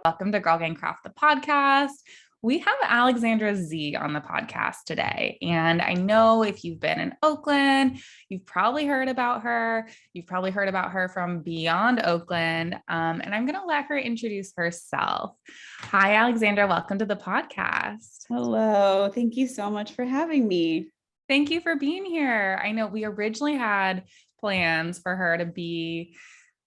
Welcome to Girl Gang Craft, the podcast. We have Aleksandra Zee on the podcast today. And I know if you've been in Oakland, you've probably heard about her. You've probably heard about her from beyond Oakland. And I'm going to let her introduce herself. Hi, Aleksandra. Welcome to the podcast. Hello. Thank you so much for having me. Thank you for being here. I know we originally had plans for her to be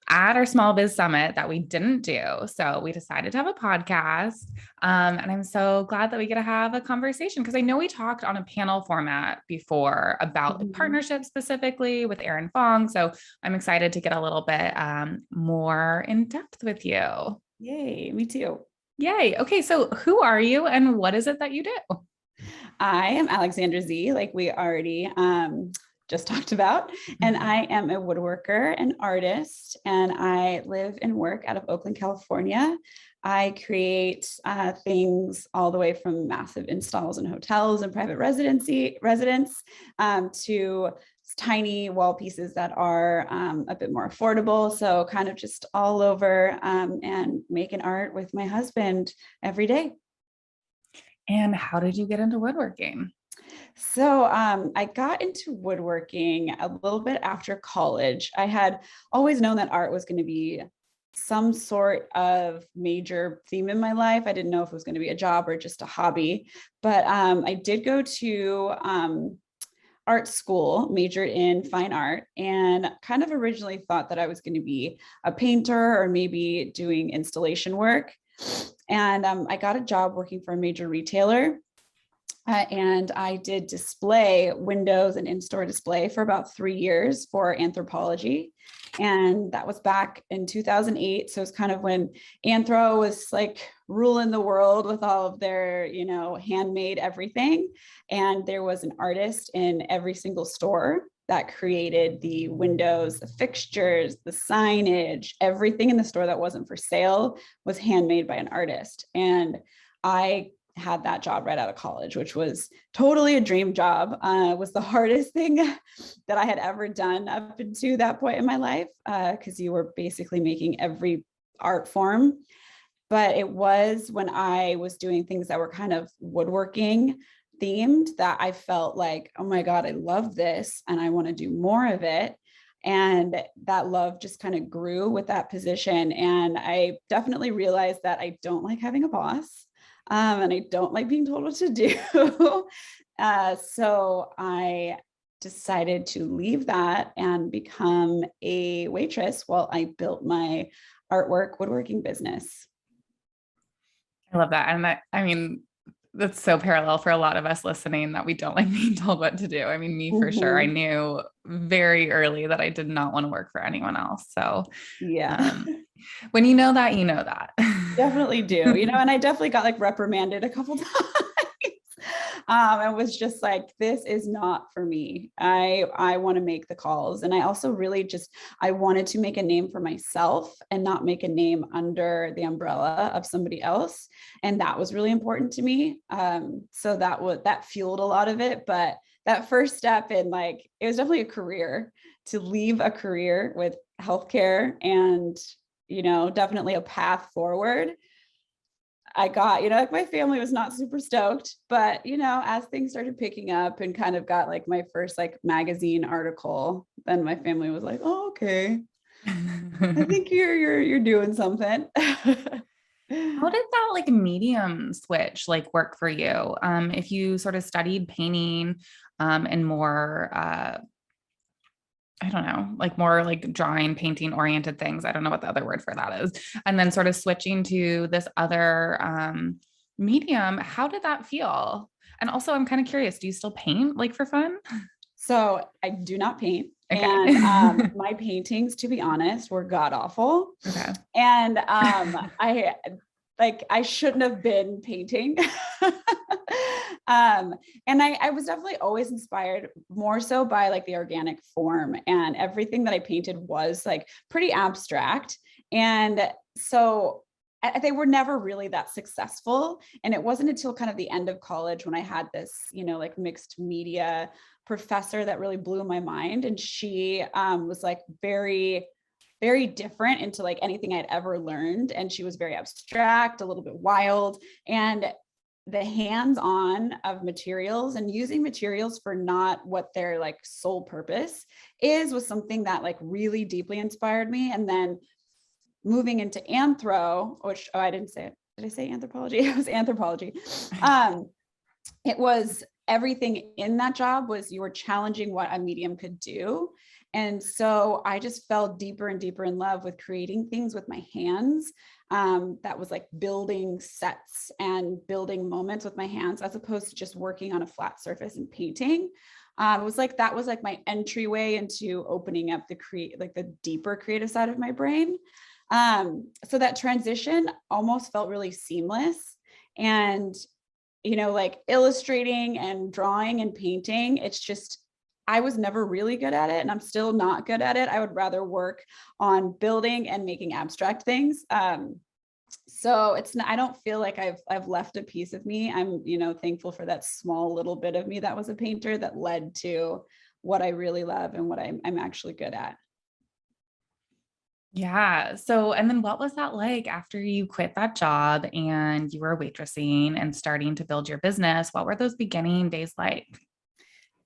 at our Small Biz Summit that we didn't do. So we decided to have a podcast. And I'm so glad that we get to have a conversation because I know we talked on a panel format before about partnerships specifically with Erin Fong. So I'm excited to get a little bit more in depth with you. Yay, me too. Yay. Okay. So who are you and what is it that you do? I am Aleksandra Zee, like we already just talked about, and I am a woodworker and artist, and I live and work out of Oakland, California. I create things all the way from massive installs in hotels and private residents to tiny wall pieces that are a bit more affordable. So kind of just all over and making art with my husband every day. And how did you get into woodworking? So I got into woodworking a little bit after college. I had always known that art was going to be some sort of major theme in my life. I didn't know if it was going to be a job or just a hobby, but I did go to art school, majored in fine art, and kind of originally thought that I was going to be a painter or maybe doing installation work. And I got a job working for a major retailer. And I did display windows and in-store display for about 3 years for Anthropologie. And that was back in 2008. So it's kind of when Anthro was like ruling the world with all of their, handmade everything. And there was an artist in every single store that created the windows, the fixtures, the signage, everything in the store that wasn't for sale was handmade by an artist. And I had that job right out of college, which was totally a dream job. It was the hardest thing that I had ever done up to that point in my life, because you were basically making every art form. But it was when I was doing things that were kind of woodworking themed that I felt like, oh my God, I love this and I want to do more of it. And that love just kind of grew with that position. And I definitely realized that I don't like having a boss. And I don't like being told what to do. So I decided to leave that and become a waitress while I built my artwork woodworking business. I love that. And that's so parallel for a lot of us listening that we don't like being told what to do. I mean, me for sure. I knew very early that I did not want to work for anyone else. So yeah. When you know that, you know that. Definitely do, and I definitely got like reprimanded a couple times. I was just like, this is not for me. I want to make the calls. And I also really I wanted to make a name for myself and not make a name under the umbrella of somebody else. And that was really important to me. So that fueled a lot of it. But that first step in it was definitely a career, to leave a career with healthcare and definitely a path forward. I got, my family was not super stoked, but, as things started picking up and kind of got my first magazine article, then my family was like, oh, okay. I think you're doing something. How did that medium switch work for you? If you sort of studied painting and more I don't know, more drawing, painting oriented things. I don't know what the other word for that is. And then sort of switching to this other medium. How did that feel? And also I'm kind of curious, do you still paint for fun? So I do not paint. Okay. And my paintings, to be honest, were god awful. Okay. And I shouldn't have been painting. And I was definitely always inspired more so by the organic form, and everything that I painted was pretty abstract. And so they were never really that successful. And it wasn't until kind of the end of college when I had this, mixed media professor that really blew my mind. And she was very very different into like anything I'd ever learned. And she was very abstract, a little bit wild. And the hands-on of materials and using materials for not what their like sole purpose is was something that like really deeply inspired me. And then moving into anthro, which I didn't say it. Did I say anthropology? It was anthropology. It was everything in that job was you were challenging what a medium could do. And so I just fell deeper and deeper in love with creating things with my hands. That was like building sets and building moments with my hands, as opposed to just working on a flat surface and painting. It was like, that was like my entryway into opening up the deeper creative side of my brain. So that transition almost felt really seamless. And, like illustrating and drawing and painting, it's just, I was never really good at it and I'm still not good at it. I would rather work on building and making abstract things. So I don't feel like I've left a piece of me. I'm, thankful for that small little bit of me that was a painter that led to what I really love and what I'm actually good at. Yeah. So, and then what was that like after you quit that job and you were waitressing and starting to build your business? What were those beginning days like?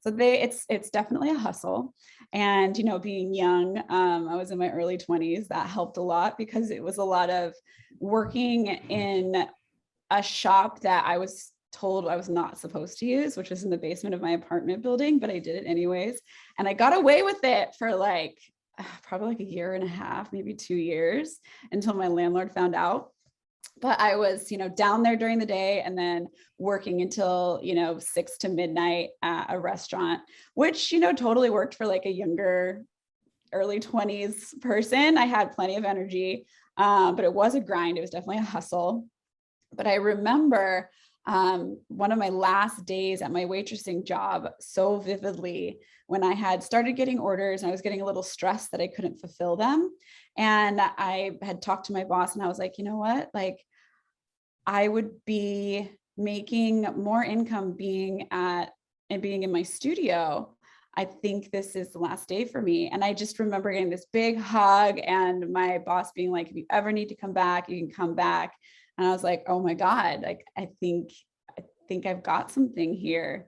So it's definitely a hustle. And, being young, I was in my early 20s, that helped a lot because it was a lot of working in a shop that I was told I was not supposed to use, which was in the basement of my apartment building, but I did it anyways. And I got away with it for like, probably like a year and a half, maybe 2 years, until my landlord found out. But I was, down there during the day and then working until, 6 to midnight at a restaurant, which, totally worked for like a younger, early 20s person. I had plenty of energy, but it was a grind. It was definitely a hustle. But I remember one of my last days at my waitressing job so vividly, when I had started getting orders and I was getting a little stressed that I couldn't fulfill them. And I had talked to my boss and I was like, you know what, like I would be making more income being in my studio. I think this is the last day for me. And I just remember getting this big hug and my boss being like, if you ever need to come back, you can come back. And I was like, oh my God, like, I think I've got something here.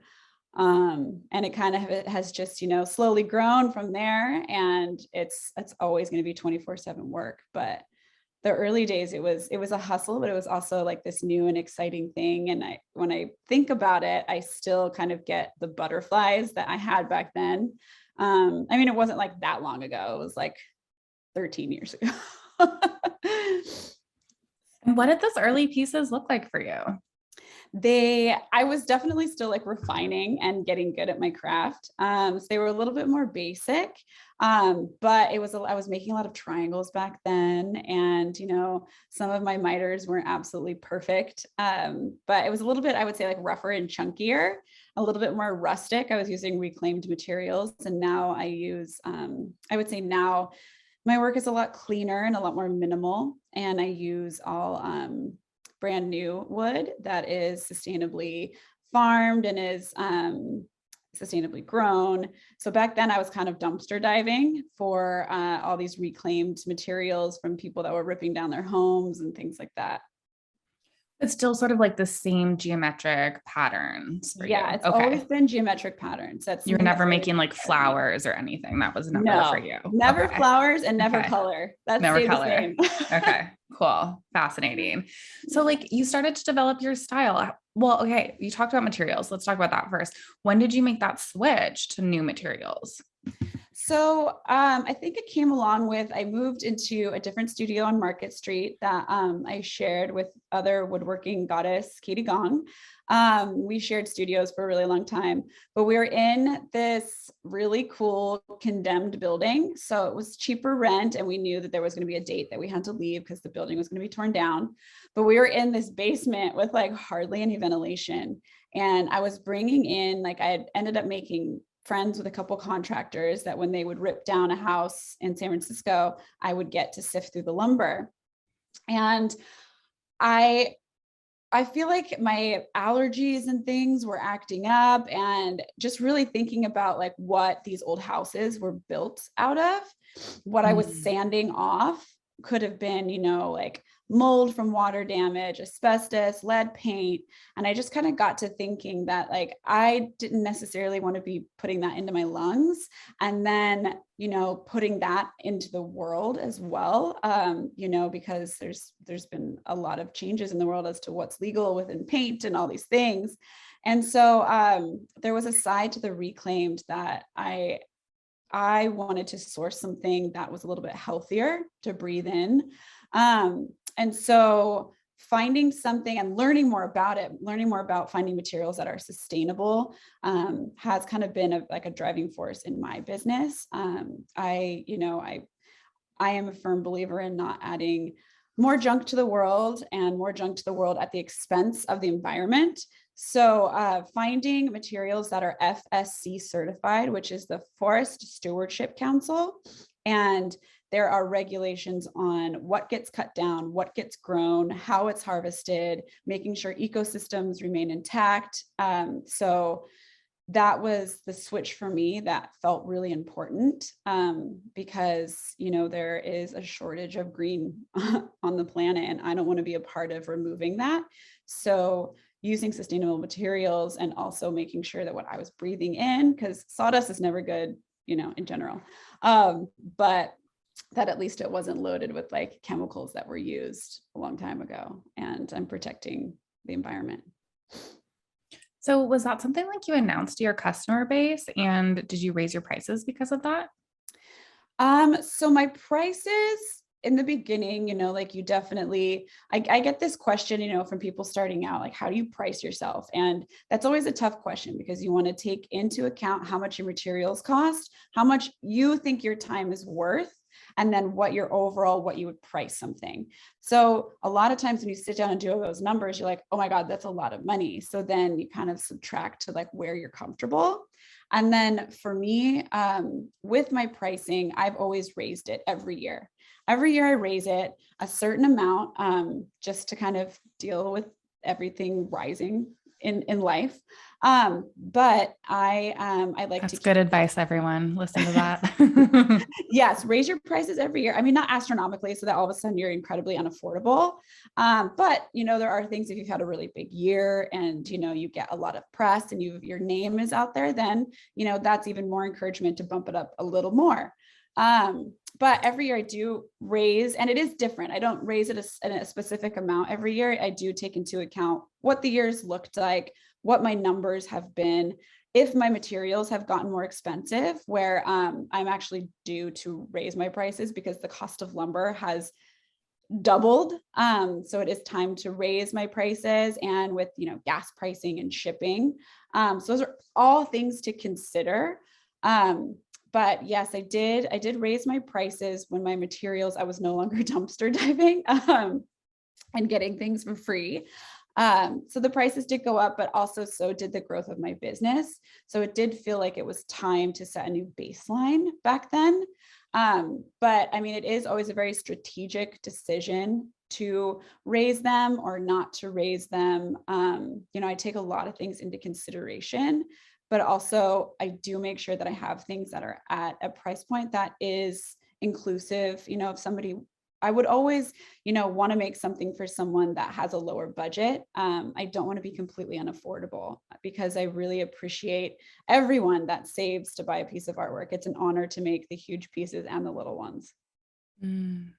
And it kind of has just, slowly grown from there. And it's always going to be 24/7 work. But the early days, it was a hustle, but it was also like this new and exciting thing. And when I think about it, I still kind of get the butterflies that I had back then. It wasn't like that long ago. It was like 13 years ago. And what did those early pieces look like for you? I was definitely still like refining and getting good at my craft. So they were a little bit more basic. But I was making a lot of triangles back then. And, some of my miters weren't absolutely perfect. But it was a little bit, I would say, like rougher and chunkier, a little bit more rustic. I was using reclaimed materials. And now I would say now my work is a lot cleaner and a lot more minimal. And I use all brand new wood that is sustainably farmed and is sustainably grown. So back then I was kind of dumpster diving for all these reclaimed materials from people that were ripping down their homes and things like that. It's still sort of like the same geometric patterns for you. It's always been geometric patterns. You're never making like flowers or anything. That was never for you. Never flowers and never color. That's never color. The same. Okay, cool. Fascinating. So like you started to develop your style. Well, okay, you talked about materials. Let's talk about that first. When did you make that switch to new materials? So I think it came along with, I moved into a different studio on Market Street that I shared with other woodworking goddess, Katie Gong. We shared studios for a really long time, but we were in this really cool condemned building. So it was cheaper rent. And we knew that there was going to be a date that we had to leave because the building was going to be torn down. But we were in this basement with like hardly any ventilation. And I was bringing in, like I had ended up making friends with a couple contractors that when they would rip down a house in San Francisco, I would get to sift through the lumber. And I I feel like my allergies and things were acting up, and just really thinking about like what these old houses were built out of. What I was Mm. sanding off could have been, like mold from water damage, asbestos, lead paint. And I just kind of got to thinking that like I didn't necessarily want to be putting that into my lungs, and then, putting that into the world as well. Because there's been a lot of changes in the world as to what's legal within paint and all these things. And so there was a side to the reclaimed that I wanted to source something that was a little bit healthier to breathe in. And so finding something and learning more about it, learning more about finding materials that are sustainable, has kind of been like a driving force in my business. I am a firm believer in not adding more junk to the world and more junk to the world at the expense of the environment. So finding materials that are FSC certified, which is the Forest Stewardship Council. And there are regulations on what gets cut down, what gets grown, how it's harvested, making sure ecosystems remain intact. So that was the switch for me that felt really important, because there is a shortage of green on the planet, and I don't want to be a part of removing that. So using sustainable materials, and also making sure that what I was breathing in, because sawdust is never good, in general, but that at least it wasn't loaded with like chemicals that were used a long time ago, and I'm protecting the environment. So was that something like you announced to your customer base, and did you raise your prices because of that? So my prices in the beginning, like you definitely, I get this question, from people starting out, like, how do you price yourself? And that's always a tough question, because you want to take into account how much your materials cost, how much you think your time is worth, and then what you would price something. So a lot of times when you sit down and do those numbers, you're like, oh my God, that's a lot of money. So then you kind of subtract to like where you're comfortable. And then for me, with my pricing, I've always raised it every year. Every year I raise it a certain amount, just to kind of deal with everything rising in life. But I like That's to good keep advice, everyone. Listen to that. yes, raise your prices every year. I mean, not astronomically, so that all of a sudden you're incredibly unaffordable. But there are things, if you've had a really big year and you get a lot of press and your name is out there, then that's even more encouragement to bump it up a little more. But every year I do raise, and it is different. I don't raise it in a specific amount every year. I do take into account what the years looked like, what my numbers have been, if my materials have gotten more expensive, where I'm actually due to raise my prices because the cost of lumber has doubled. So it is time to raise my prices, and with gas pricing and shipping. So those are all things to consider. But yes, I did raise my prices when my materials, I was no longer dumpster diving, and getting things for free. So the prices did go up, but also so did the growth of my business. So it did feel like it was time to set a new baseline back then. But I mean, it is always a very strategic decision to raise them or not to raise them. I take a lot of things into consideration, but also I do make sure that I have things that are at a price point that is inclusive. If somebody, I would always, want to make something for someone that has a lower budget. I don't want to be completely unaffordable, because I really appreciate everyone that saves to buy a piece of artwork. It's an honor to make the huge pieces and the little ones. Mm.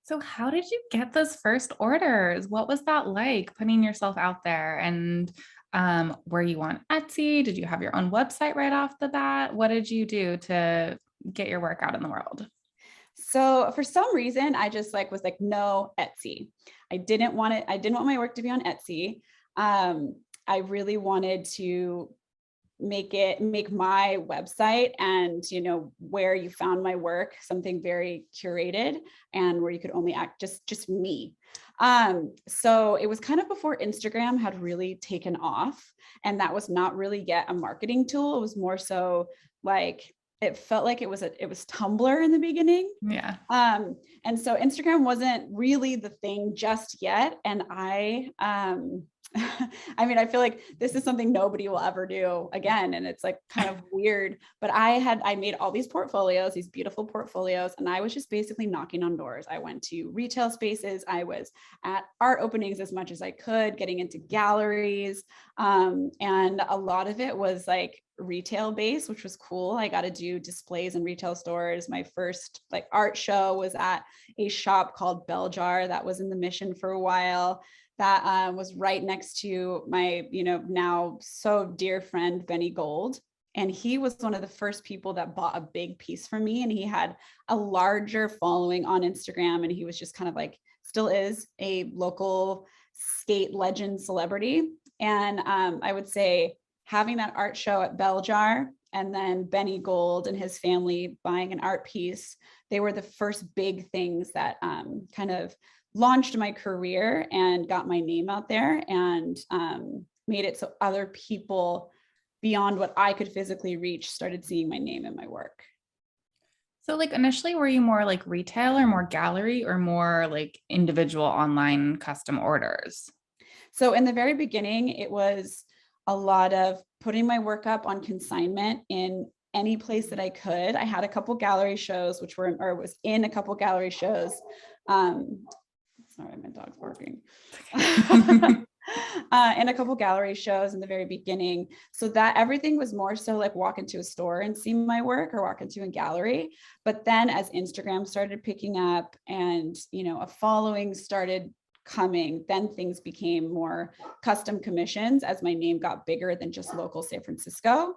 So how did you get those first orders? What was that like, putting yourself out there? And were you on Etsy? Did you have your own website right off the bat? What did you do to get your work out in the world? So for some reason, I just was like, no, Etsy. I didn't want it. I didn't want my work to be on Etsy. I really wanted to make my website and where you found my work something very curated, and where you could only act just me. So it was kind of before Instagram had really taken off, and that was not really yet a marketing tool. It was more so like it felt like it was Tumblr in the beginning. Yeah. And so Instagram wasn't really the thing just yet. And I mean, I feel like this is something nobody will ever do again. And it's like kind of weird, but I made all these portfolios, these beautiful portfolios, and I was just basically knocking on doors. I went to retail spaces. I was at art openings as much as I could, getting into galleries. And a lot of it was like retail based, which was cool. I got to do displays in retail stores. My first like art show was at a shop called Bell Jar that was in the Mission for a while. That was right next to my, now so dear friend, Benny Gold. And he was one of the first people that bought a big piece from me. And he had a larger following on Instagram. And he was just kind of like, still is a local skate legend celebrity. And I would say having that art show at Bell Jar and then Benny Gold and his family buying an art piece, they were the first big things that kind of launched my career and got my name out there and made it so other people beyond what I could physically reach started seeing my name and my work. So like initially, were you more like retail or more gallery or more like individual online custom orders? So in the very beginning, it was a lot of putting my work up on consignment in any place that I could. I had a couple gallery shows, was in a couple gallery shows. Sorry, my dog's barking. And a couple gallery shows in the very beginning. So that everything was more so like walk into a store and see my work or walk into a gallery. But then as Instagram started picking up and, a following started coming, then things became more custom commissions as my name got bigger than just local San Francisco.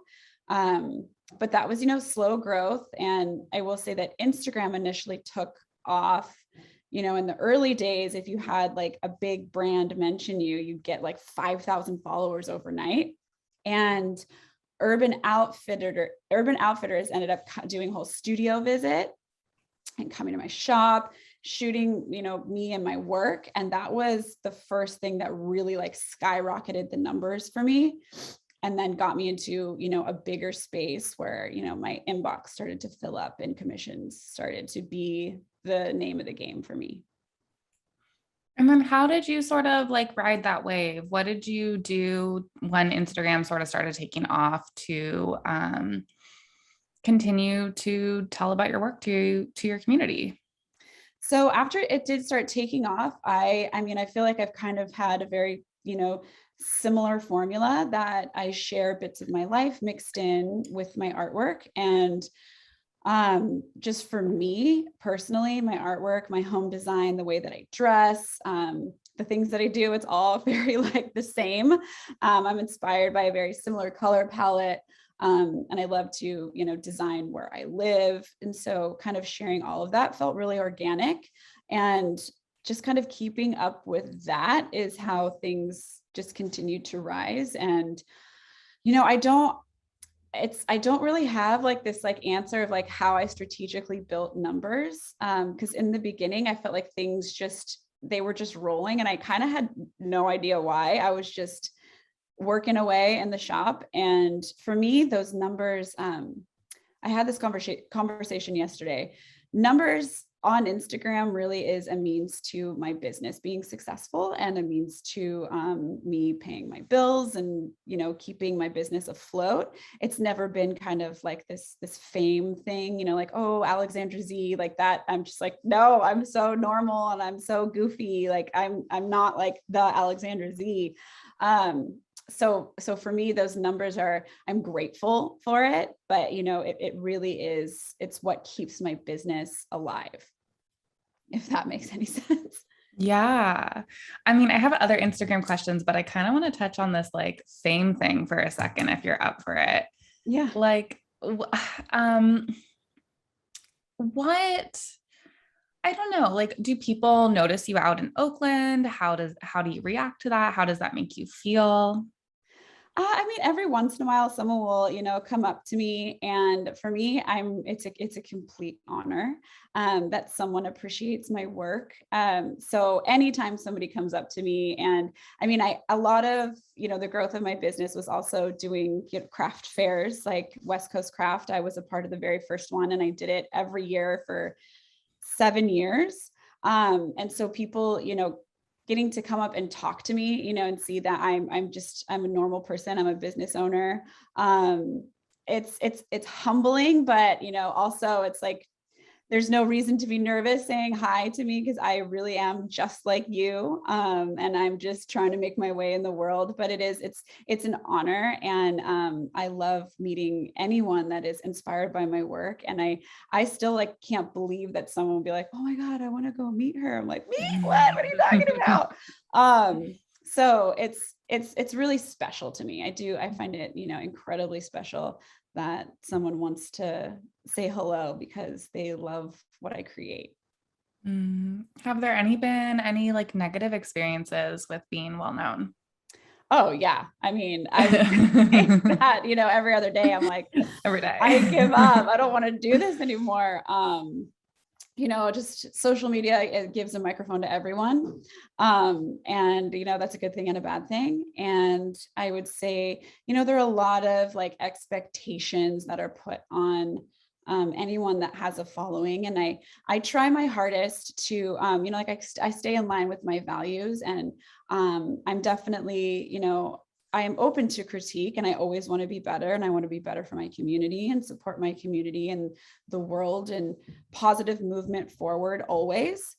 But that was, slow growth. And I will say that Instagram initially took off. In the early days, if you had like a big brand mention you, you'd get like 5,000 followers overnight. And Urban Outfitters ended up doing a whole studio visit and coming to my shop, shooting, me and my work. And that was the first thing that really like skyrocketed the numbers for me. And then got me into, a bigger space where, my inbox started to fill up and commissions started to be the name of the game for me. And then how did you sort of like ride that wave? What did you do when Instagram sort of started taking off to continue to tell about your work to your community? So after it did start taking off, I feel like I've kind of had a very, similar formula that I share bits of my life mixed in with my artwork. And just for me personally, my artwork, my home design, the way that I dress, the things that I do, it's all very like the same. I'm inspired by a very similar color palette. And I love to, design where I live. And so kind of sharing all of that felt really organic, and just kind of keeping up with that is how things just continue to rise. And, I don't really have like this like answer of like how I strategically built numbers. Because in the beginning, I felt like they were just rolling and I kind of had no idea why. I was just working away in the shop. And for me, those numbers, I had this conversation yesterday. Numbers on Instagram really is a means to my business being successful and a means to me paying my bills and, keeping my business afloat. It's never been kind of like this fame thing, like, oh, Aleksandra Zee, like that. I'm just like, no, I'm so normal and I'm so goofy. Like I'm not like the Aleksandra Zee. So for me, those numbers I'm grateful for it, but it really is, it's what keeps my business alive, if that makes any sense. Yeah. I mean, I have other Instagram questions, but I kind of want to touch on this like fame thing for a second, if you're up for it. Yeah. Like, what, I don't know, like, do people notice you out in Oakland? How do you react to that? How does that make you feel? I mean, every once in a while, someone will, come up to me, and for me, it's a complete honor that someone appreciates my work. So anytime somebody comes up to me, and I mean, a lot of, the growth of my business was also doing craft fairs, like West Coast Craft. I was a part of the very first one, and I did it every year for 7 years. And so people, getting to come up and talk to me, and see that I'm a normal person. I'm a business owner. It's humbling, but, also it's like, there's no reason to be nervous saying hi to me, because I really am just like you. And I'm just trying to make my way in the world, but it's an honor. And I love meeting anyone that is inspired by my work. And I still like can't believe that someone will be like, oh my God, I want to go meet her. I'm like, meet what? What are you talking about? So it's really special to me. I find it, incredibly special that someone wants to say hello because they love what I create. Have there been any like negative experiences with being well known? Oh yeah. I mean, I would think that, every other day I'm like, Every day. I give up. I don't want to do this anymore. Just social media, it gives a microphone to everyone. And, that's a good thing and a bad thing. And I would say, there are a lot of like expectations that are put on anyone that has a following. And I try my hardest to, I stay in line with my values, and I'm definitely, I am open to critique, and I always want to be better, and I want to be better for my community and support my community and the world, and positive movement forward always.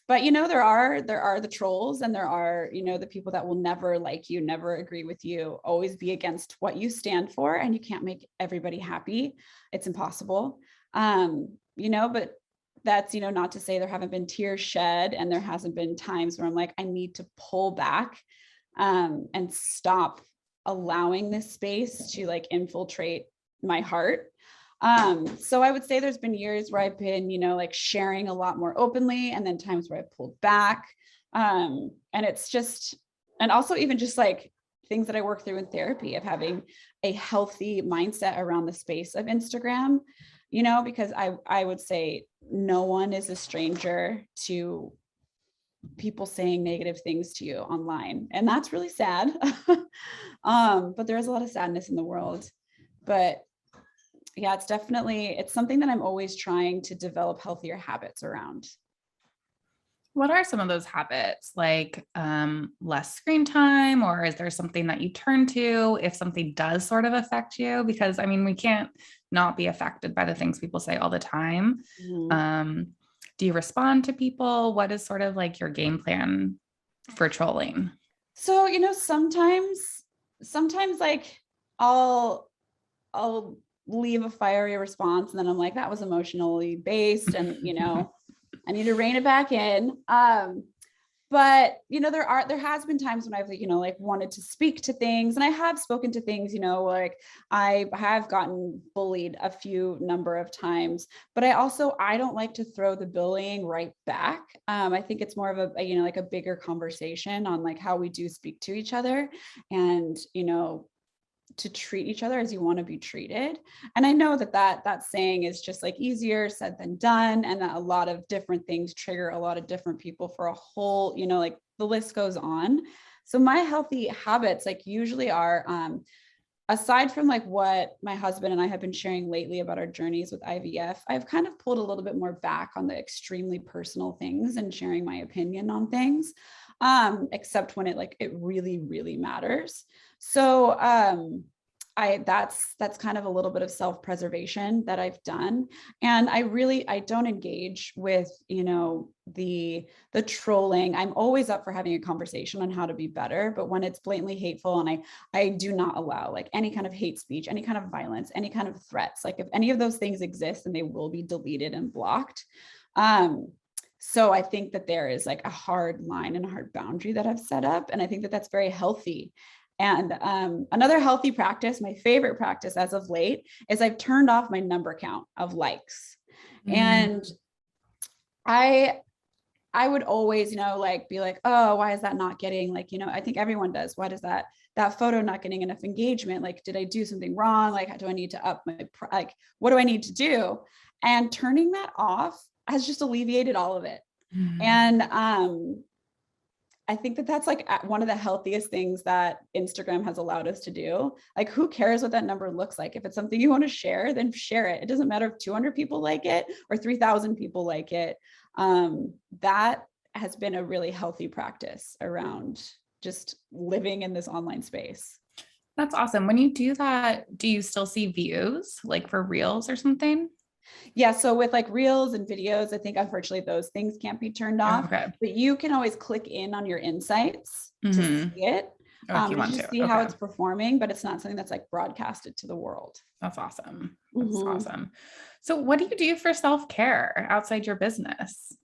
But there are the trolls, and there are, the people that will never like you, never agree with you, always be against what you stand for, and you can't make everybody happy. It's impossible. But that's, not to say there haven't been tears shed, and there hasn't been times where I'm like, I need to pull back and stop allowing this space to like infiltrate my heart. So I would say there's been years where I've been, like sharing a lot more openly, and then times where I pulled back. And it's just, and also even just like things that I work through in therapy, of having a healthy mindset around the space of Instagram, because I would say no one is a stranger to people saying negative things to you online. And that's really sad. But there is a lot of sadness in the world. But yeah, it's something that I'm always trying to develop healthier habits around. What are some of those habits? Like less screen time, or is there something that you turn to if something does sort of affect you? Because I mean, we can't not be affected by the things people say all the time. Mm-hmm. Do you respond to people? What is sort of like your game plan for trolling? So, sometimes like I'll leave a fiery response, and then I'm like, that was emotionally based, and I need to rein it back in. But there has been times when I've like wanted to speak to things, and I have spoken to things, like I have gotten bullied a few number of times, but I don't like to throw the bullying right back. I think it's more of a like a bigger conversation on like how we do speak to each other, and to treat each other as you want to be treated. And I know that saying is just like easier said than done, and that a lot of different things trigger a lot of different people for a whole, like the list goes on. So my healthy habits like usually are, aside from like what my husband and I have been sharing lately about our journeys with IVF, I've kind of pulled a little bit more back on the extremely personal things and sharing my opinion on things, except when it really, really matters. So that's kind of a little bit of self-preservation that I've done. And I don't engage with, the trolling. I'm always up for having a conversation on how to be better, but when it's blatantly hateful, and I do not allow like any kind of hate speech, any kind of violence, any kind of threats, like if any of those things exist, then they will be deleted and blocked. So I think that there is like a hard line and a hard boundary that I've set up. And I think that that's very healthy. And another healthy practice, my favorite practice as of late, is I've turned off my number count of likes. And I would always, like be like, oh, why is that not getting like, I think everyone does. Why does that photo not getting enough engagement? Like, did I do something wrong? Like, do I need to up my, like, what do I need to do? And turning that off has just alleviated all of it. And I think that that's like one of the healthiest things that Instagram has allowed us to do. Like, who cares what that number looks like? If it's something you want to share, then share it. It doesn't matter if 200 people like it or 3,000 people like it. That has been a really healthy practice around just living in this online space. That's awesome. When you do that, do you still see views like for reels or something? Yeah. So with like reels and videos, I think unfortunately those things can't be turned off, Okay. but you can always click in on your insights to see it. Oh, if you want Just to. see how Okay. it's performing, but it's not something that's like broadcasted to the world. That's awesome. That's awesome. So what do you do for self-care outside your business?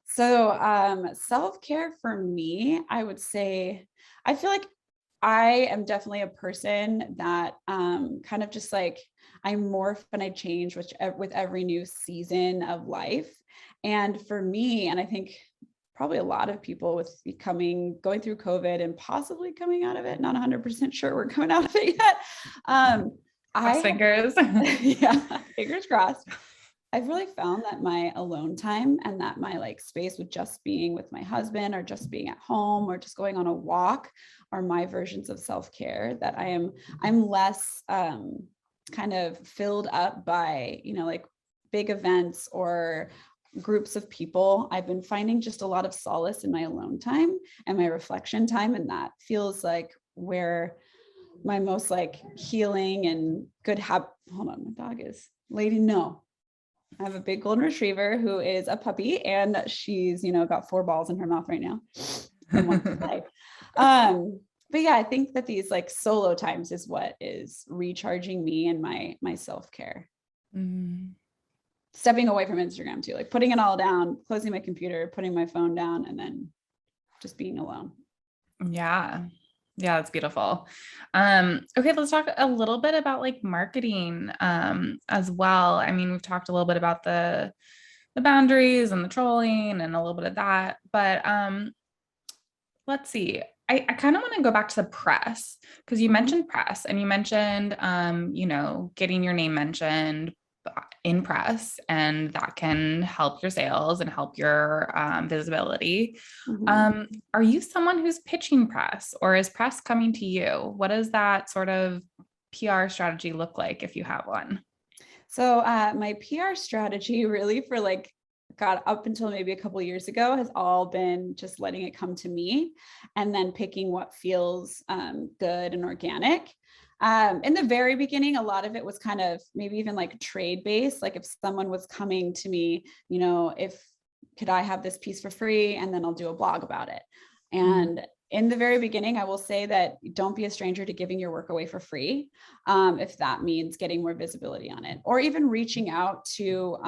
So self-care for me, I would say, I feel like I am definitely a person that kind of just like I morph and I change with every new season of life. And for me, and I think probably a lot of people with going through COVID and possibly coming out of it, not 100% sure we're coming out of it yet. Cross fingers. Yeah, fingers crossed. I've really found that my alone time and that my like space with just being with my husband or just being at home or just going on a walk are my versions of self-care, that I'm less kind of filled up by, like big events or groups of people. I've been finding just a lot of solace in my alone time and my reflection time. And that feels like where my most like healing and good hold on, my dog is lady. No, I have a big golden retriever who is a puppy and she's, got 4 balls in her mouth right now and wants to play. But yeah, I think that these like solo times is what is recharging me and my self-care. Stepping away from Instagram too, like putting it all down, closing my computer, putting my phone down, and then just being alone. Yeah. Yeah, that's beautiful. Okay, let's talk a little bit about like marketing as well. I mean, we've talked a little bit about the boundaries and the trolling and a little bit of that, but let's see. I kind of want to go back to the press because you mentioned press and you mentioned getting your name mentioned in press, and that can help your sales and help your visibility. Are you someone who's pitching press, or is press coming to you? What does that sort of PR strategy look like if you have one? So my PR strategy really for like got up until maybe a couple of years ago has all been just letting it come to me and then picking what feels good and organic. In the very beginning, a lot of it was kind of maybe even like trade based. Like if someone was coming to me, if could I have this piece for free? And then I'll do a blog about it. And in the very beginning, I will say that don't be a stranger to giving your work away for free. If that means getting more visibility on it, or even reaching out to,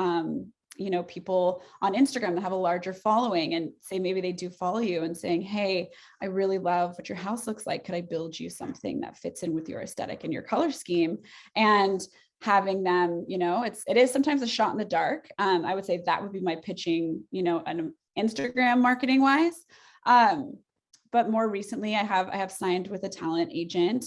people on Instagram that have a larger following and say, maybe they do follow you and saying, hey, I really love what your house looks like. Could I build you something that fits in with your aesthetic and your color scheme? And having them, it is sometimes a shot in the dark. I would say that would be my pitching, an Instagram marketing wise. But more recently, I have signed with a talent agent,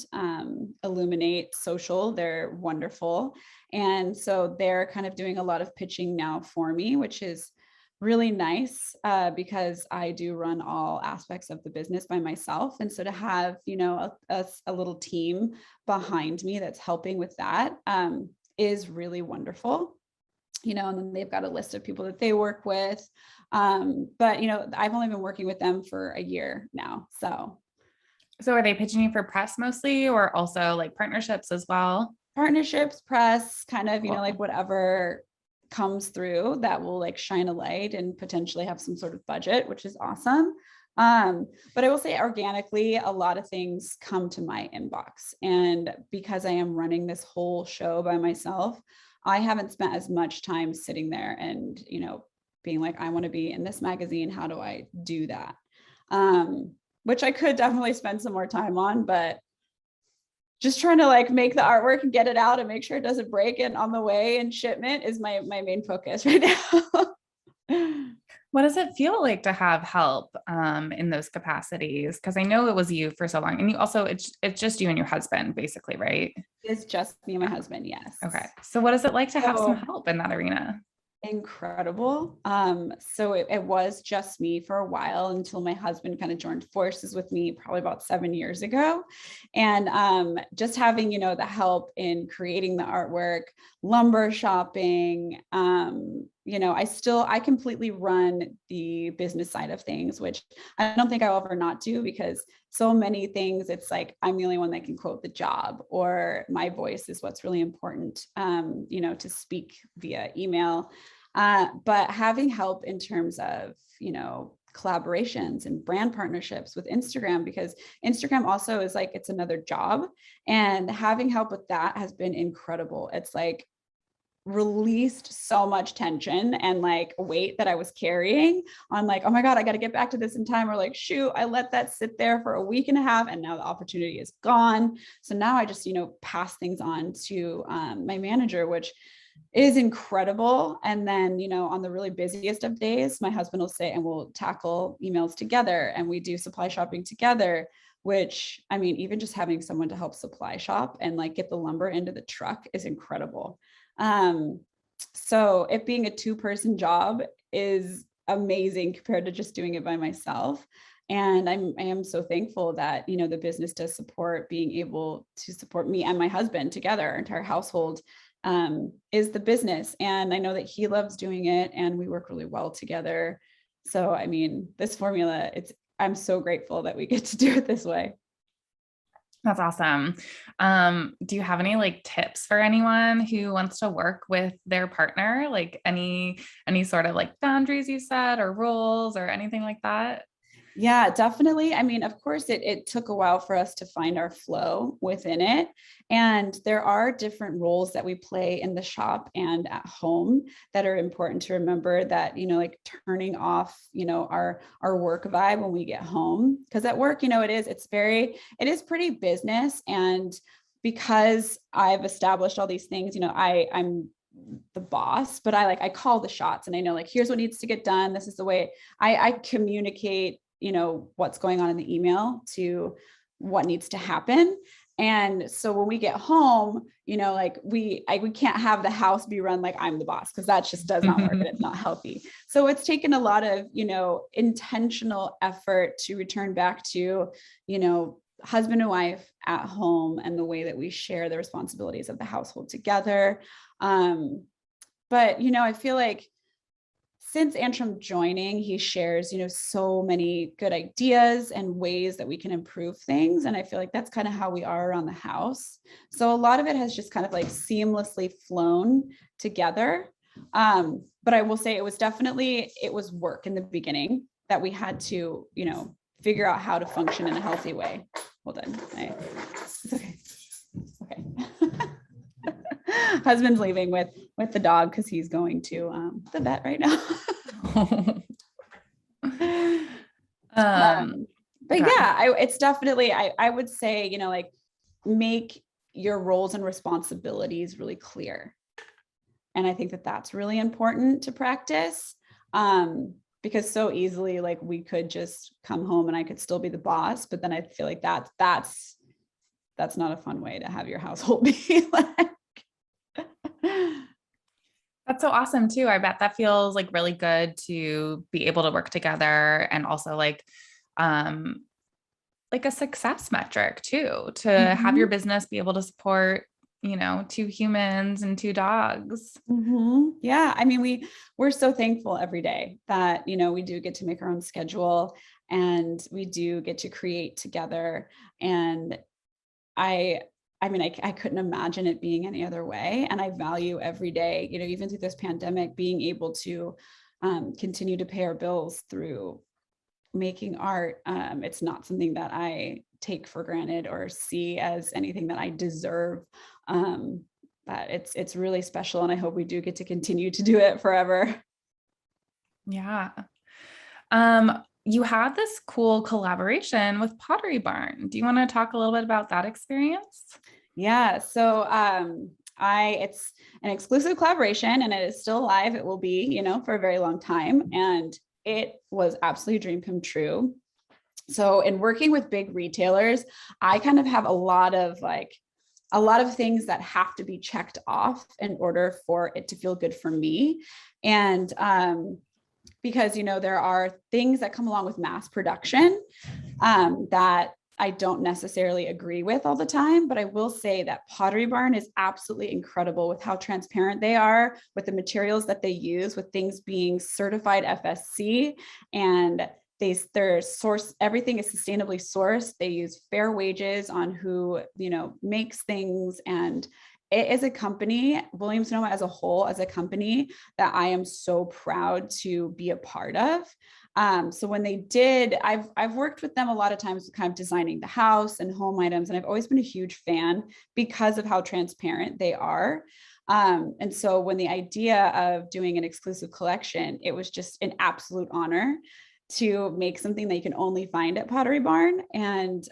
Illuminate Social. They're wonderful. And so they're kind of doing a lot of pitching now for me, which is really nice because I do run all aspects of the business by myself. And so to have, a little team behind me that's helping with that is really wonderful. And then they've got a list of people that they work with. But, I've only been working with them for a year now. So are they pitching you for press mostly, or also like partnerships as well? Partnerships, press, kind of, like whatever comes through that will like shine a light and potentially have some sort of budget, which is awesome. But I will say organically, a lot of things come to my inbox. And because I am running this whole show by myself, I haven't spent as much time sitting there and, being like, I want to be in this magazine. How do I do that? Which I could definitely spend some more time on, but just trying to like make the artwork and get it out and make sure it doesn't break and on the way and shipment is my main focus right now. What does it feel like to have help in those capacities? Because I know it was you for so long, and you also it's just you and your husband, basically, right? It's just me and my husband, Okay. yes. So what is it like to have some So help in that arena? incredible. So it was just me for a while until my husband kind of joined forces with me probably about 7 years ago. And just having, the help in creating the artwork, lumber shopping, I completely run the business side of things, which I don't think I'll ever not do because so many things, it's like I'm the only one that can quote the job, or my voice is what's really important, to speak via email. But having help in terms of, collaborations and brand partnerships with Instagram, because Instagram also is like, it's another job. And having help with that has been incredible. It's like released so much tension and like weight that I was carrying on like, oh my God, I got to get back to this in time. Or like, shoot, I let that sit there for a week and a half and now the opportunity is gone. So now I just, pass things on to my manager, which is incredible. And then, on the really busiest of days, my husband will say, and we'll tackle emails together and we do supply shopping together, which I mean, even just having someone to help supply shop and like get the lumber into the truck is incredible. Um, so it being a two-person job is amazing compared to just doing it by myself. And I am so thankful that, the business does support being able to support me and my husband together. Our entire household is the business. And I know that he loves doing it and we work really well together. So, I mean, this formula, I'm so grateful that we get to do it this way. That's awesome. Do you have any like tips for anyone who wants to work with their partner? Like any sort of like boundaries you set or rules or anything like that? Yeah, definitely. I mean, of course, it took a while for us to find our flow within it. And there are different roles that we play in the shop and at home that are important to remember that, like turning off, our work vibe when we get home. Because at work, it is pretty business. And because I've established all these things, I'm the boss, but I call the shots and I know like, here's what needs to get done. This is the way I communicate, what's going on in the email to what needs to happen. And so when we get home, like we can't have the house be run like I'm the boss, because that just does not work and it's not healthy. So it's taken a lot of, intentional effort to return back to, husband and wife at home and the way that we share the responsibilities of the household together. But, I feel like since Antrim joining, he shares, so many good ideas and ways that we can improve things. And I feel like that's kind of how we are around the house. So a lot of it has just kind of like seamlessly flown together. But I will say it was work in the beginning that we had to, figure out how to function in a healthy way. Hold on. It's okay. Okay. Husband's leaving with the dog because he's going to the vet right now. But okay. yeah, it's definitely I would say, like make your roles and responsibilities really clear. And I think that that's really important to practice. Because so easily like we could just come home and I could still be the boss, but then I feel like that's not a fun way to have your household be like. That's so awesome too. I bet that feels like really good to be able to work together and also um like a success metric too, to have your Mhm. business be able to support, two humans and two dogs. Yeah, I mean, we're so thankful every day that we do get to make our own schedule and we do get to create together. And I I mean, I couldn't imagine it being any other way. And I value every day, even through this pandemic, being able to continue to pay our bills through making art. It's not something that I take for granted or see as anything that I deserve. Um, but it's really special, and I hope we do get to continue to do it forever. Yeah. You had this cool collaboration with Pottery Barn. Do you want to talk a little bit about that experience? Yeah. So it's an exclusive collaboration and it is still live. It will be, for a very long time. And it was absolutely a dream come true. So in working with big retailers, I kind of have a lot of things that have to be checked off in order for it to feel good for me. And because, there are things that come along with mass production that I don't necessarily agree with all the time, but I will say that Pottery Barn is absolutely incredible with how transparent they are, with the materials that they use, with things being certified FSC, and their source, everything is sustainably sourced. They use fair wages on who, makes things. And it is a company, Williams Sonoma as a whole, as a company that I am so proud to be a part of. So when they did, I've worked with them a lot of times, kind of designing the house and home items, and I've always been a huge fan because of how transparent they are. And so when the idea of doing an exclusive collection, it was just an absolute honor to make something that you can only find at Pottery Barn. And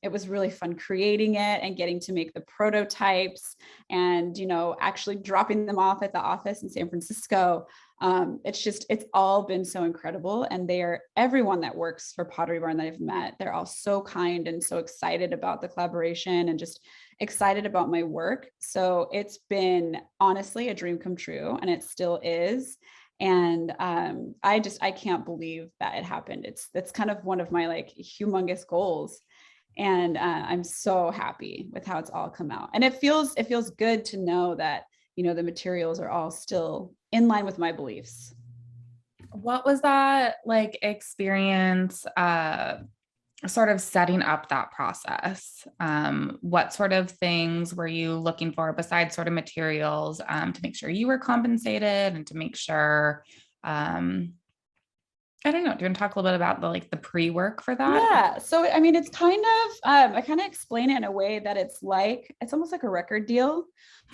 it was really fun creating it and getting to make the prototypes and, actually dropping them off at the office in San Francisco. It's all been so incredible. And everyone that works for Pottery Barn that I've met, they're all so kind and so excited about the collaboration and just excited about my work. So it's been honestly a dream come true, and it still is. And I can't believe that it happened. That's kind of one of my humongous goals. And I'm so happy with how it's all come out. And it feels good to know that, the materials are all still in line with my beliefs. What was that experience sort of setting up that process? What sort of things were you looking for besides sort of materials to make sure you were compensated and to make sure, I don't know, do you want to talk a little bit about the pre-work for that? Yeah. So, I mean, it's kind of, I kind of explain it in a way that it's almost like a record deal.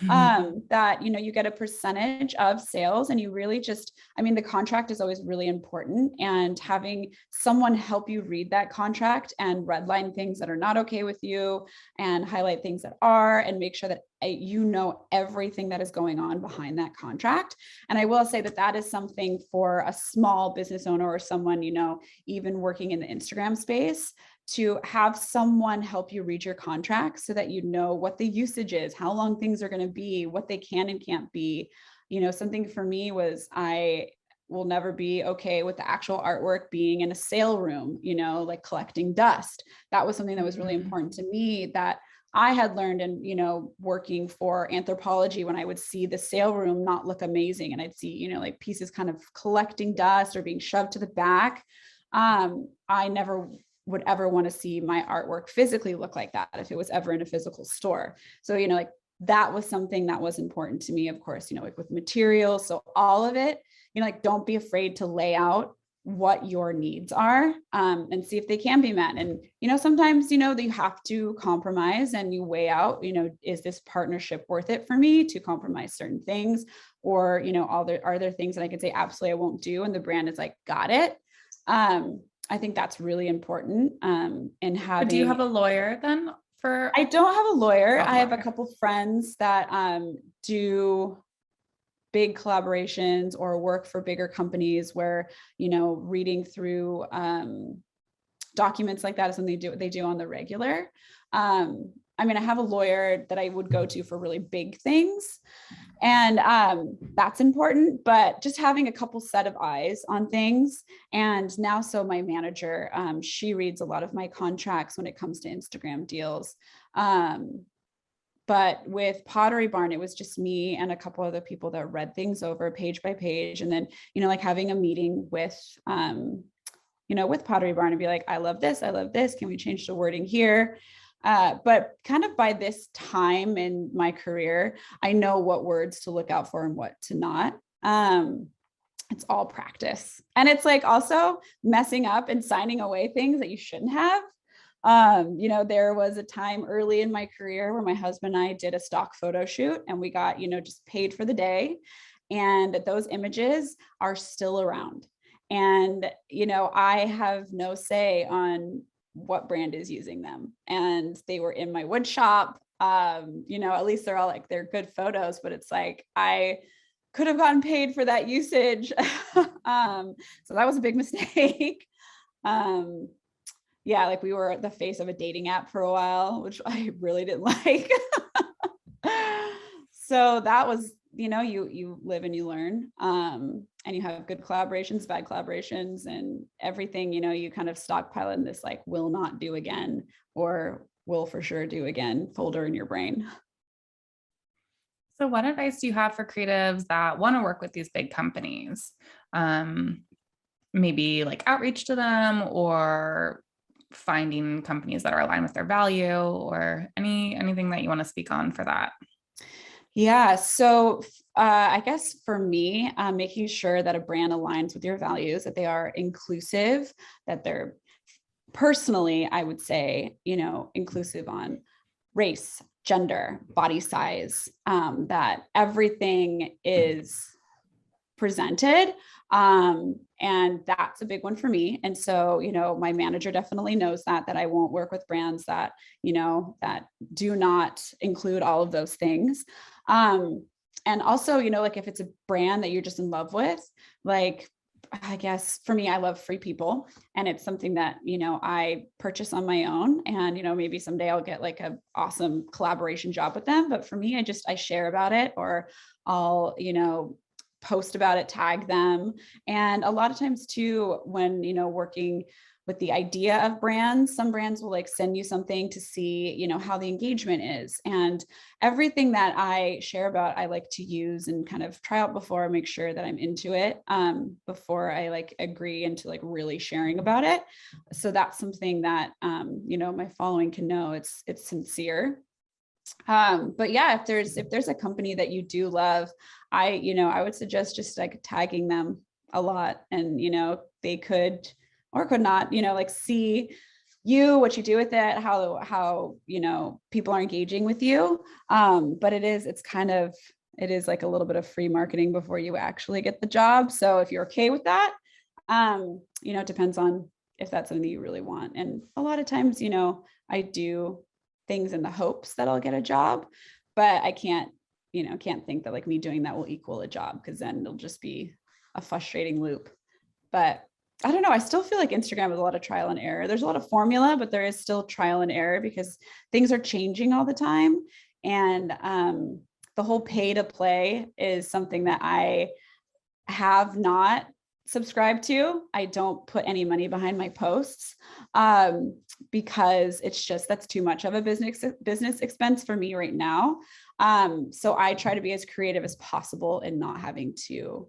That, you get a percentage of sales, and you really the contract is always really important, and having someone help you read that contract and redline things that are not okay with you and highlight things that are, and make sure that everything that is going on behind that contract. And I will say that that is something for a small business owner or someone, even working in the Instagram space, to have someone help you read your contract so that you know what the usage is, how long things are going to be, what they can and can't be. Something for me was I will never be okay with the actual artwork being in a sale room, collecting dust. That was something that was really important to me, that I had learned in, working for Anthropologie, when I would see the sale room not look amazing and I'd see, pieces kind of collecting dust or being shoved to the back. I never would ever want to see my artwork physically look like that if it was ever in a physical store. So, that was something that was important to me, of course, with materials. So all of it, don't be afraid to lay out what your needs are, and see if they can be met. And, sometimes, you have to compromise and you weigh out, is this partnership worth it for me to compromise certain things? Or, are there things that I can say, absolutely, I won't do, and the brand is like, got it. I think that's really important. In having. Do you have a lawyer then for? I don't have a lawyer. I have a couple friends that do big collaborations or work for bigger companies where, reading through documents like that is something they do on the regular. I have a lawyer that I would go to for really big things. And that's important, but just having a couple set of eyes on things. And now, so my manager, she reads a lot of my contracts when it comes to Instagram deals. But with Pottery Barn, it was just me and a couple other people that read things over page by page. And then, having a meeting with, with Pottery Barn and be like, I love this. Can we change the wording here? But kind of by this time in my career, I know what words to look out for and what to not. It's all practice. And it's also messing up and signing away things that you shouldn't have. There was a time early in my career where my husband and I did a stock photo shoot, and we got, just paid for the day. And those images are still around. And, I have no say on what brand is using them. And they were in my wood shop. At least they're all they're good photos, but it's could have gotten paid for that usage. So that was a big mistake. Yeah, like we were the face of a dating app for a while, which I really didn't like. So that was, you live and you learn, and you have good collaborations, bad collaborations, and everything, you kind of stockpile in this like will not do again or will for sure do again folder in your brain. So what advice do you have for creatives that want to work with these big companies? Maybe like outreach to them, or finding companies that are aligned with their value, or anything that you want to speak on for that? Yeah. So I guess for me, making sure that a brand aligns with your values, that they are inclusive, that they're personally, I would say, inclusive on race, gender, body size, that everything is presented. And that's a big one for me. And so, my manager definitely knows that I won't work with brands that, that do not include all of those things. And also, like if it's a brand that you're just in love with, like, I guess for me, I love free people, and it's something that, I purchase on my own, and, maybe someday I'll get like a awesome collaboration job with them. But for me, I share about it, or I'll, post about it, tag them. And a lot of times too, when, working with the idea of brands, some brands will like send you something to see, how the engagement is. And everything that I share about, I like to use and kind of try out before I make sure that I'm into it, before I like agree into like really sharing about it. So that's something that, my following can know it's sincere. But yeah, if there's a company that you do love, I would suggest just like tagging them a lot, and, they could or could not, like see what you do with it, how, people are engaging with you. But it is like a little bit of free marketing before you actually get the job. So if you're okay with that, it depends on if that's something that you really want. And a lot of times, I do things in the hopes that I'll get a job, but I can't think that like me doing that will equal a job, because then it'll just be a frustrating loop. But I don't know. I still feel like Instagram is a lot of trial and error. There's a lot of formula, but there is still trial and error because things are changing all the time. And the whole pay to play is something that I have not subscribed to. I don't put any money behind my posts, because that's too much of a business expense for me right now. So I try to be as creative as possible and not having to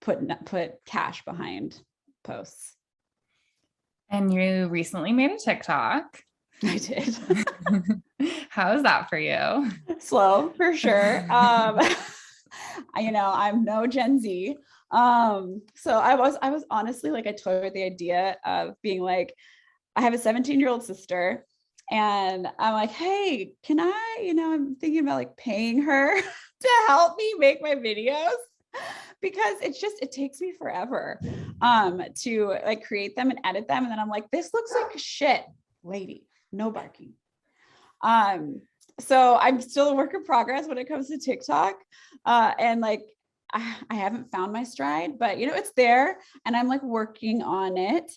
put cash behind posts. And you recently made a TikTok. I did. How is that for you? Slow, for sure. I'm no Gen Z. So I was honestly like, I toyed with the idea of being like, I have a 17-year-old sister, and I'm like, hey, can I, I'm thinking about like paying her to help me make my videos, because it takes me forever to like create them and edit them. And then I'm like, this looks like shit, lady, no barking. So I'm still a work in progress when it comes to TikTok. And like, I haven't found my stride, but it's there, and I'm like working on it.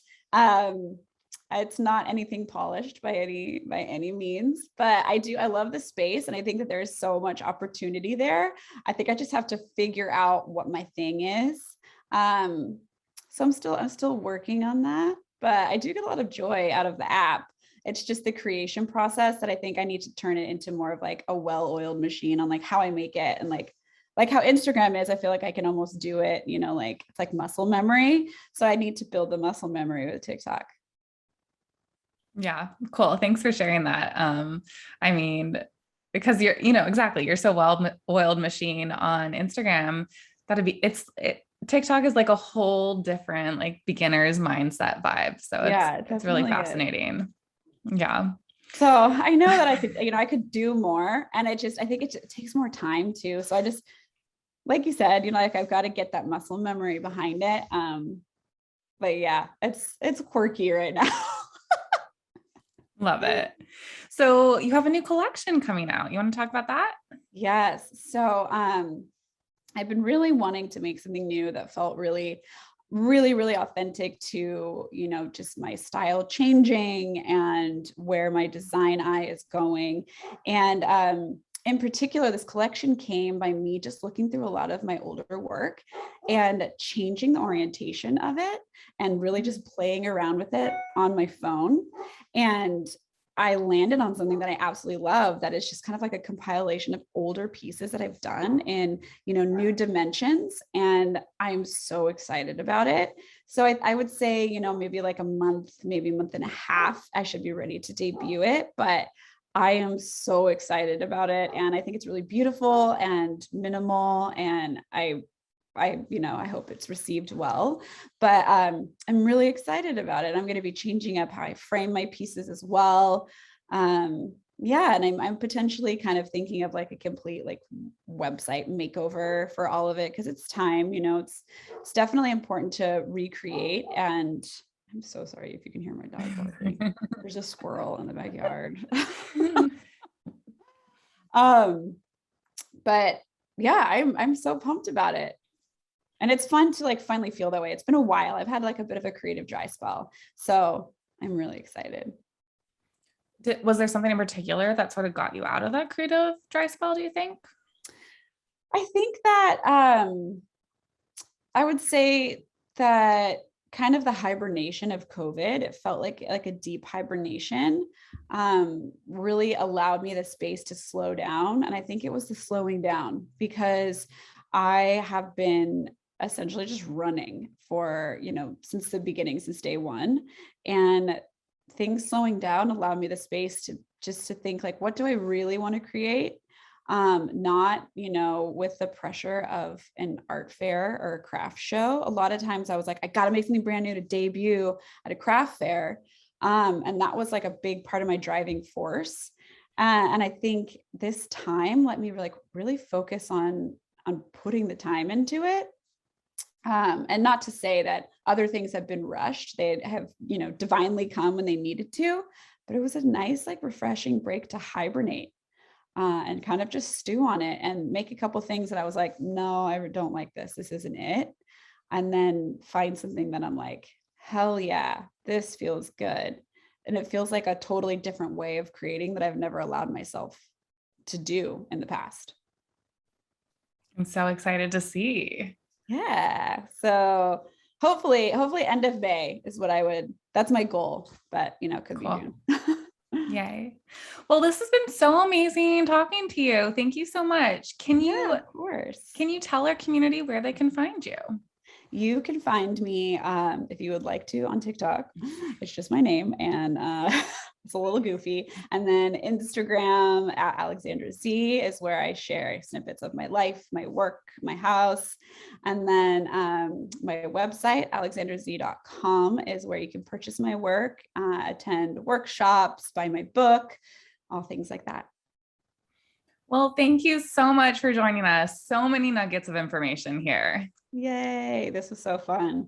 It's not anything polished by any means, but I love the space, and I think that there's so much opportunity there. I think I just have to figure out what my thing is. So I'm still working on that, but I do get a lot of joy out of the app. It's just the creation process that I think I need to turn it into more of like a well-oiled machine on like how I make it, and like how Instagram is. I feel like I can almost do it, like it's like muscle memory. So I need to build the muscle memory with TikTok. Yeah, cool. Thanks for sharing that. I mean, because exactly, you're so well-oiled machine on Instagram. TikTok is like a whole different like beginner's mindset vibe. So it's really fascinating. Yeah. So I know that I could do more, and I think it takes more time too. So I just, like you said, like I've got to get that muscle memory behind it. But yeah, it's quirky right now. Love it. So you have a new collection coming out. You want to talk about that? Yes. So I've been really wanting to make something new that felt really, really, really authentic to, you know, just my style changing and where my design eye is going. And in particular, this collection came by me just looking through a lot of my older work and changing the orientation of it and really just playing around with it on my phone. And I landed on something that I absolutely love that is just kind of like a compilation of older pieces that I've done in, you know, new dimensions. And I'm so excited about it. So I would say, you know, maybe like a month, maybe a month and a half, I should be ready to debut it. But I am so excited about it. And I think it's really beautiful and minimal. And you know, I hope it's received well, but I'm really excited about it. I'm going to be changing up how I frame my pieces as well. Yeah, and I'm potentially kind of thinking of like a complete like website makeover for all of it because it's time, you know, it's definitely important to recreate. And I'm so sorry if you can hear my dog barking. There's a squirrel in the backyard. But yeah, I'm so pumped about it. And it's fun to like finally feel that way. It's been a while. I've had like a bit of a creative dry spell. So I'm really excited. Was there something in particular that sort of got you out of that creative dry spell, do you think? I think that I would say that kind of the hibernation of COVID, it felt like a deep hibernation, really allowed me the space to slow down. And I think it was the slowing down because I have been essentially just running for, you know, since the beginning, since day one. And things slowing down allowed me the space to just to think like, what do I really want to create? Not, you know, with the pressure of an art fair or a craft show. A lot of times I was like, I got to make something brand new to debut at a craft fair. And that was like a big part of my driving force. And I think this time let me like really focus on putting the time into it. And not to say that other things have been rushed. They have, you know, divinely come when they needed to, but it was a nice, like refreshing break to hibernate and kind of just stew on it and make a couple things that I was like, no, I don't like this. This isn't it. And then find something that I'm like, hell yeah, this feels good. And it feels like a totally different way of creating that I've never allowed myself to do in the past. I'm so excited to see. Yeah. So hopefully end of May is what that's my goal, but you know, it could be June. Yay. Well, this has been so amazing talking to you. Thank you so much. Of course. Can you tell our community where they can find you? You can find me if you would like to on TikTok. It's just my name and it's a little goofy. And then Instagram at Aleksandra Zee is where I share snippets of my life, my work, my house. And then my website, aleksandrazee.com, is where you can purchase my work, attend workshops, buy my book, all things like that. Well, thank you so much for joining us. So many nuggets of information here. Yay, this was so fun.